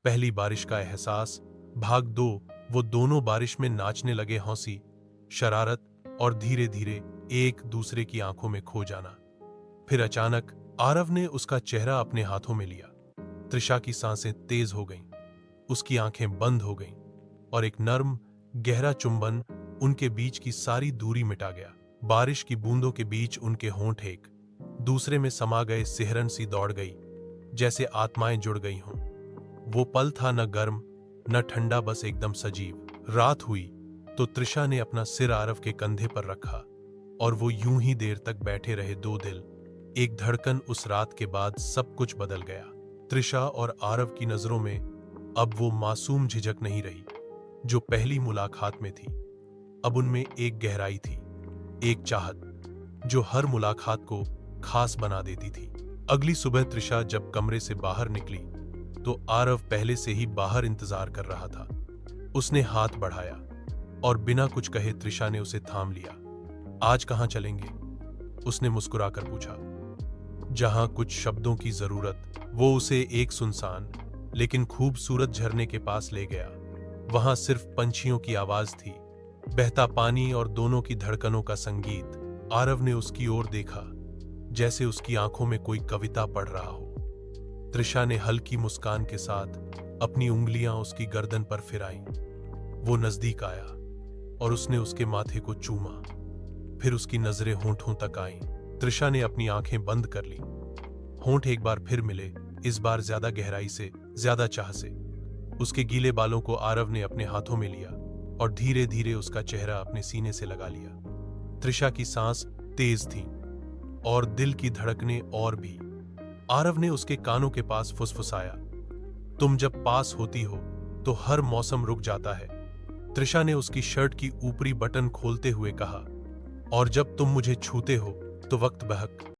पहली बारिश का एहसास, भाग 2। वो दोनों बारिश में नाचने लगे, हंसी, शरारत और धीरे धीरे एक दूसरे की आंखों में खो जाना। फिर अचानक आरव ने उसका चेहरा अपने हाथों में लिया। त्रिशा की सांसें तेज हो गईं, उसकी आंखें बंद हो गईं और एक नर्म गहरा चुंबन उनके बीच की सारी दूरी मिटा गया। बारिश की बूंदों के बीच उनके होंठ एक दूसरे में समा गए, सिहरन सी दौड़ गई, जैसे आत्माएं जुड़ गई हों। वो पल था न गर्म न ठंडा, बस एकदम सजीव। रात हुई तो त्रिशा ने अपना सिर आरव के कंधे पर रखा और वो यूं ही देर तक बैठे रहे, दो दिल, एक धड़कन। उस रात के बाद सब कुछ बदल गया। त्रिशा और आरव की नजरों में अब वो मासूम झिझक नहीं रही जो पहली मुलाकात में थी। अब उनमें एक गहराई थी, एक चाहत जो हर मुलाकात को खास बना देती थी। अगली सुबह त्रिशा जब कमरे से बाहर निकली तो आरव पहले से ही बाहर इंतजार कर रहा था। उसने हाथ बढ़ाया और बिना कुछ कहे त्रिशा ने उसे थाम लिया। आज कहां चलेंगे? उसने मुस्कुराकर पूछा। जहां कुछ शब्दों की जरूरत। वो उसे एक सुनसान लेकिन खूबसूरत झरने के पास ले गया। वहां सिर्फ पंछियों की आवाज थी, बहता पानी और दोनों की धड़कनों का संगीत। आरव ने उसकी ओर देखा, जैसे उसकी आंखों में कोई कविता पढ़ रहा हो। त्रिशा ने हल्की मुस्कान के साथ अपनी उंगलियां उसकी गर्दन पर फिराईं। वो नजदीक आया और उसने उसके माथे को चूमा। फिर उसकी नजरें होंठों तक आईं। त्रिशा ने अपनी आंखें बंद कर लीं। होंठ एक बार फिर मिले, इस बार ज्यादा गहराई से, ज्यादा चाह से। उसके गीले बालों को आरव ने अपने हाथों में लिया और धीरे धीरे उसका चेहरा अपने सीने से लगा लिया। त्रिशा की सांस तेज थी और दिल की धड़कनें और भी। आरव ने उसके कानों के पास फुसफुसाया, तुम जब पास होती हो तो हर मौसम रुक जाता है। त्रिशा ने उसकी शर्ट की ऊपरी बटन खोलते हुए कहा, और जब तुम मुझे छूते हो तो वक्त बहक